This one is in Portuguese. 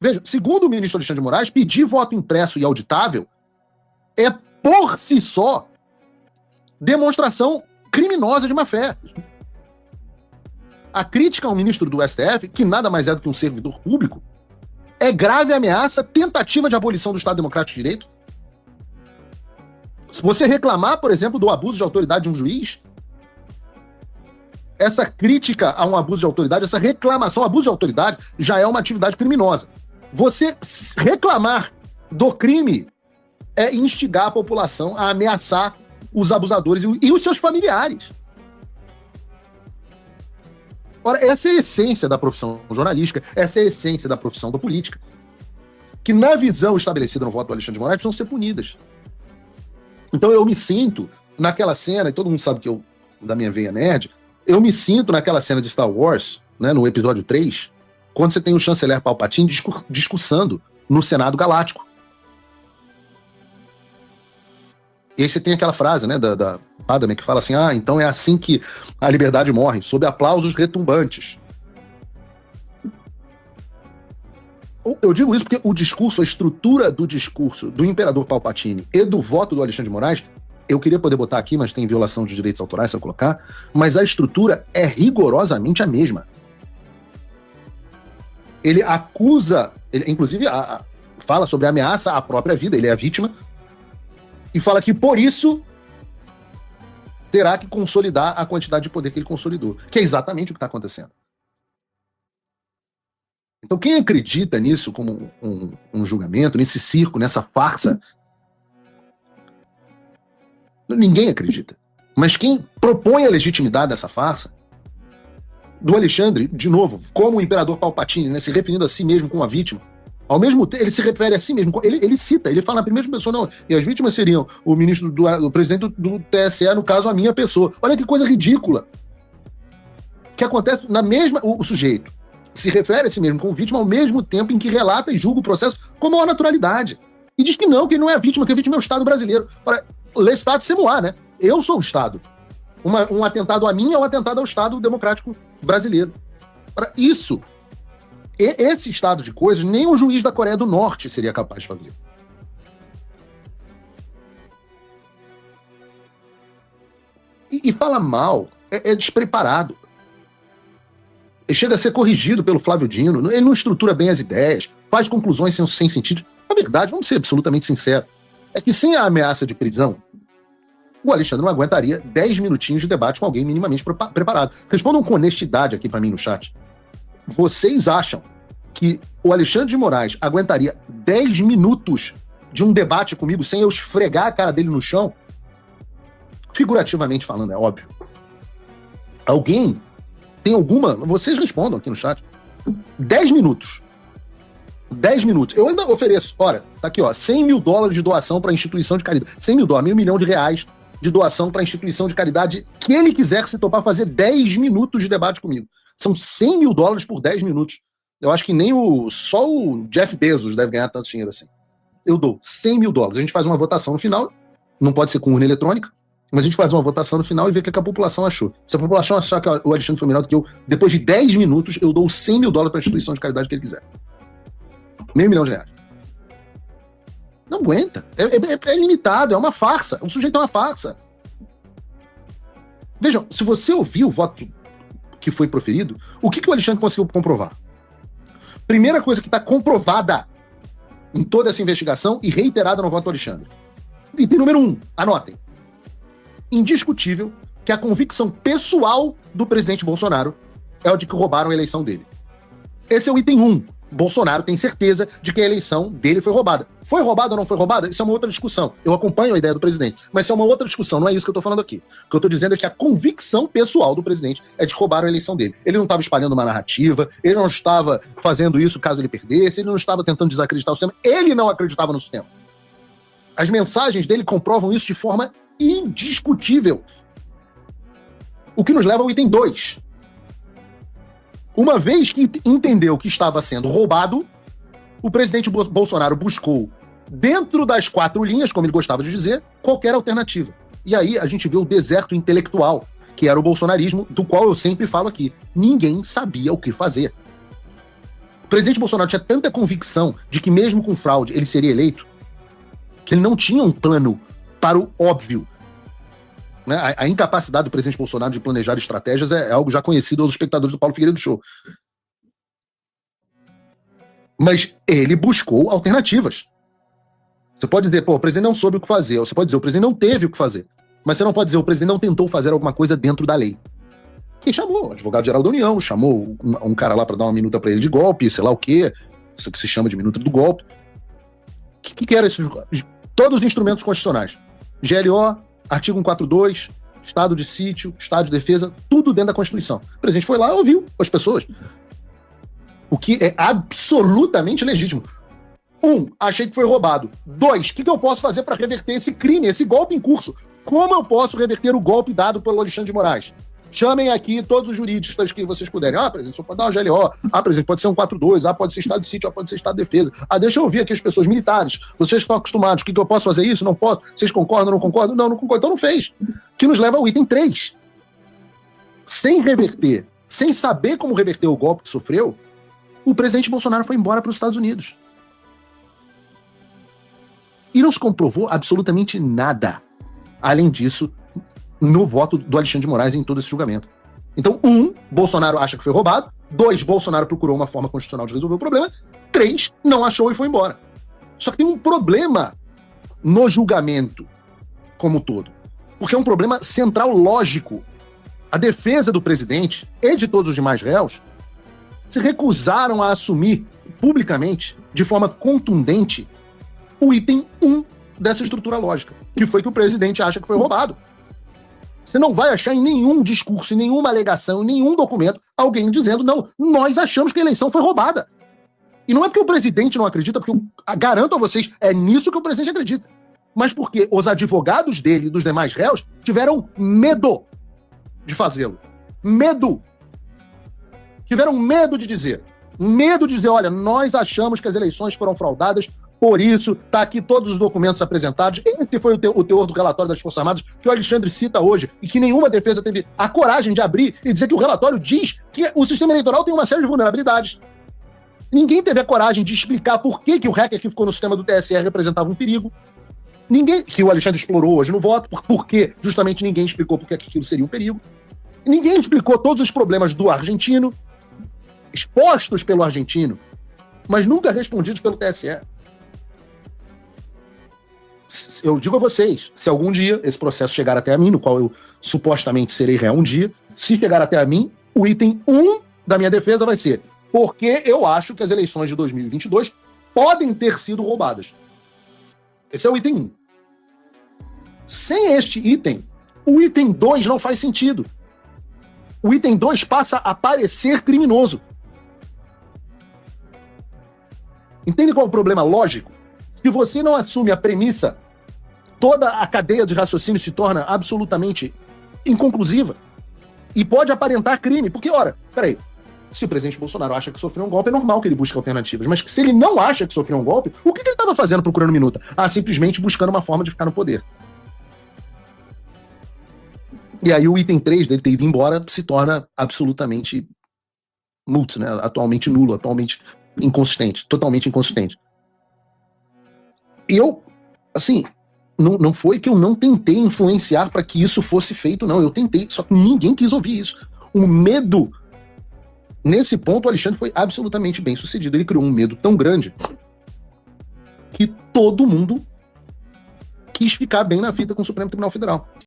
Veja, segundo o ministro Alexandre de Moraes, pedir voto impresso e auditável é, por si só, demonstração criminosa de má-fé. A crítica ao ministro do STF, que nada mais é do que um servidor público, é grave ameaça, tentativa de abolição do Estado Democrático de Direito. Se você reclamar, por exemplo, do abuso de autoridade de um juiz, essa crítica a um abuso de autoridade, essa reclamação, abuso de autoridade, já é uma atividade criminosa. Você reclamar do crime é instigar a população a ameaçar os abusadores e os seus familiares. Ora, essa é a essência da profissão jornalística, essa é a essência da profissão da política, que na visão estabelecida no voto do Alexandre de Moraes precisam ser punidas. Então eu me sinto naquela cena, e todo mundo sabe que eu, da minha veia nerd, eu me sinto naquela cena de Star Wars, né, no episódio 3, quando você tem o chanceler Palpatine discursando no Senado Galáctico. E aí você tem aquela frase, né, da Padme, que fala assim, então é assim que a liberdade morre, sob aplausos retumbantes. Eu digo isso porque o discurso, a estrutura do discurso do imperador Palpatine e do voto do Alexandre de Moraes, eu queria poder botar aqui, mas tem violação de direitos autorais se eu colocar, mas a estrutura é rigorosamente a mesma. Ele acusa, ele, inclusive fala sobre a ameaça à própria vida, ele é a vítima, e fala que por isso terá que consolidar a quantidade de poder que ele consolidou, que é exatamente o que está acontecendo. Então quem acredita nisso como um julgamento, nesse circo, nessa farsa, ninguém acredita. Mas quem propõe a legitimidade dessa farsa, do Alexandre, de novo, como o imperador Palpatine, né, se referindo a si mesmo como a vítima, ao mesmo tempo, ele se refere a si mesmo, ele cita, ele fala na primeira pessoa, não, e as vítimas seriam o ministro do presidente do TSE, no caso, a minha pessoa. Olha que coisa ridícula. Que acontece na mesma, o sujeito se refere a si mesmo como vítima ao mesmo tempo em que relata e julga o processo com a maior naturalidade. E diz que ele não é a vítima, que a vítima é o Estado brasileiro. Ora, l'estat c'est moi, né? Eu sou o Estado. Um atentado a mim é um atentado ao Estado democrático brasileiro. Ora, esse estado de coisas, nem o juiz da Coreia do Norte seria capaz de fazer. E fala mal, é despreparado. Ele chega a ser corrigido pelo Flávio Dino, ele não estrutura bem as ideias, faz conclusões sem sentido. Na verdade, vamos ser absolutamente sinceros, é que sem a ameaça de prisão, o Alexandre não aguentaria 10 minutinhos de debate com alguém minimamente preparado. Respondam com honestidade aqui para mim no chat. Vocês acham que o Alexandre de Moraes aguentaria 10 minutos de um debate comigo sem eu esfregar a cara dele no chão? Figurativamente falando, é óbvio. Alguém tem alguma... Vocês respondam aqui no chat. 10 minutos. 10 minutos. Eu ainda ofereço, olha, tá aqui, ó, $100 mil de doação para instituição de caridade. $100 mil, $1 milhão de doação para instituição de caridade que ele quiser se topar fazer 10 minutos de debate comigo. São $100 mil por 10 minutos. Eu acho que nem só o Jeff Bezos deve ganhar tanto dinheiro assim. Eu dou $100 mil. A gente faz uma votação no final, não pode ser com urna eletrônica, mas a gente faz uma votação no final e vê o que a população achou. Se a população achar que o Alexandre foi melhor do que eu, depois de 10 minutos, eu dou $100 mil para a instituição de caridade que ele quiser. R$500 mil. Não aguenta. É limitado, é uma farsa. O sujeito é uma farsa. Vejam, se você ouvir o voto que foi proferido, o que o Alexandre conseguiu comprovar? Primeira coisa que está comprovada em toda essa investigação e reiterada no voto do Alexandre. Item número 1, anotem. Indiscutível que a convicção pessoal do presidente Bolsonaro é o de que roubaram a eleição dele. Esse é o item 1. Bolsonaro tem certeza de que a eleição dele foi roubada. Foi roubada ou não foi roubada? Isso é uma outra discussão. Eu acompanho a ideia do presidente, mas isso é uma outra discussão, não é isso que eu estou falando aqui. O que eu estou dizendo é que a convicção pessoal do presidente é de que roubaram a eleição dele. Ele não estava espalhando uma narrativa, ele não estava fazendo isso caso ele perdesse, ele não estava tentando desacreditar o sistema, ele não acreditava no sistema. As mensagens dele comprovam isso de forma indiscutível. O que nos leva ao item 2. Uma vez que entendeu que estava sendo roubado, o presidente Bolsonaro buscou, dentro das 4 linhas, como ele gostava de dizer, qualquer alternativa. E aí a gente vê o deserto intelectual, que era o bolsonarismo, do qual eu sempre falo aqui. Ninguém sabia o que fazer. presidente Bolsonaro tinha tanta convicção de que mesmo com fraude ele seria eleito, que ele não tinha um plano para o óbvio. Né? A incapacidade do presidente Bolsonaro de planejar estratégias é algo já conhecido aos espectadores do Paulo Figueiredo Show. Mas ele buscou alternativas. Você pode dizer, pô, o presidente não soube o que fazer. Ou você pode dizer, o presidente não teve o que fazer. Mas você não pode dizer, o presidente não tentou fazer alguma coisa dentro da lei. Quem chamou? O advogado-geral da União, chamou um cara lá para dar uma minuta para ele de golpe, sei lá o quê. Isso que se chama de minuta do golpe. O que era isso? Todos os instrumentos constitucionais. GLO, artigo 142, estado de sítio, estado de defesa, tudo dentro da Constituição. O presidente foi lá e ouviu as pessoas. O que é absolutamente legítimo. 1, achei que foi roubado. 2, o que eu posso fazer para reverter esse crime, esse golpe em curso? Como eu posso reverter o golpe dado pelo Alexandre de Moraes? Chamem aqui todos os juristas que vocês puderem. Presidente, só pode dar uma GLO. Presidente, pode ser um 42. Pode ser estado de sítio. Pode ser estado de defesa. Deixa eu ouvir aqui as pessoas militares. Vocês estão acostumados. O que eu posso fazer isso? Não posso? Vocês concordam? Não concordam? Não concordam. Então não fez. Que nos leva ao item 3. Sem reverter, sem saber como reverter o golpe que sofreu, o presidente Bolsonaro foi embora para os Estados Unidos. E não se comprovou absolutamente nada. Além disso, no voto do Alexandre de Moraes em todo esse julgamento. Então, 1, Bolsonaro acha que foi roubado. 2, Bolsonaro procurou uma forma constitucional de resolver o problema. 3, não achou e foi embora. Só que tem um problema no julgamento como um todo. Porque é um problema central lógico. A defesa do presidente e de todos os demais réus se recusaram a assumir publicamente, de forma contundente, o item 1 dessa estrutura lógica, que foi que o presidente acha que foi roubado. Você não vai achar em nenhum discurso, em nenhuma alegação, em nenhum documento, alguém dizendo, não, nós achamos que a eleição foi roubada. E não é porque o presidente não acredita, porque eu garanto a vocês, é nisso que o presidente acredita. Mas porque os advogados dele e dos demais réus tiveram medo de fazê-lo. Medo. Tiveram medo de dizer. Medo de dizer, olha, nós achamos que as eleições foram fraudadas, por isso, tá aqui todos os documentos apresentados. Esse foi o teor do relatório das Forças Armadas que o Alexandre cita hoje e que nenhuma defesa teve a coragem de abrir e dizer que o relatório diz que o sistema eleitoral tem uma série de vulnerabilidades. Ninguém teve a coragem de explicar por que o hacker que ficou no sistema do TSE representava um perigo. Ninguém, que o Alexandre explorou hoje no voto, porque justamente ninguém explicou por que aquilo seria um perigo. Ninguém explicou todos os problemas do argentino, expostos pelo argentino, mas nunca respondidos pelo TSE. Eu digo a vocês, se algum dia esse processo chegar até a mim, no qual eu supostamente serei réu um dia, se chegar até a mim, o item 1 da minha defesa vai ser porque eu acho que as eleições de 2022 podem ter sido roubadas. Esse é o item 1. Sem este item, o item 2 não faz sentido. O item 2 passa a parecer criminoso. Entende qual é o problema lógico? Se você não assume a premissa, toda a cadeia de raciocínio se torna absolutamente inconclusiva e pode aparentar crime. Porque, ora, peraí, se o presidente Bolsonaro acha que sofreu um golpe, é normal que ele busque alternativas. Mas se ele não acha que sofreu um golpe, o que ele estava fazendo procurando minuta? Simplesmente buscando uma forma de ficar no poder. E aí o item 3 dele ter ido embora se torna absolutamente multo, né? Atualmente nulo, atualmente inconsistente, totalmente inconsistente. E eu, assim, não foi que eu não tentei influenciar para que isso fosse feito, não. Eu tentei, só que ninguém quis ouvir isso. O medo, nesse ponto, o Alexandre foi absolutamente bem sucedido. Ele criou um medo tão grande que todo mundo quis ficar bem na fita com o Supremo Tribunal Federal.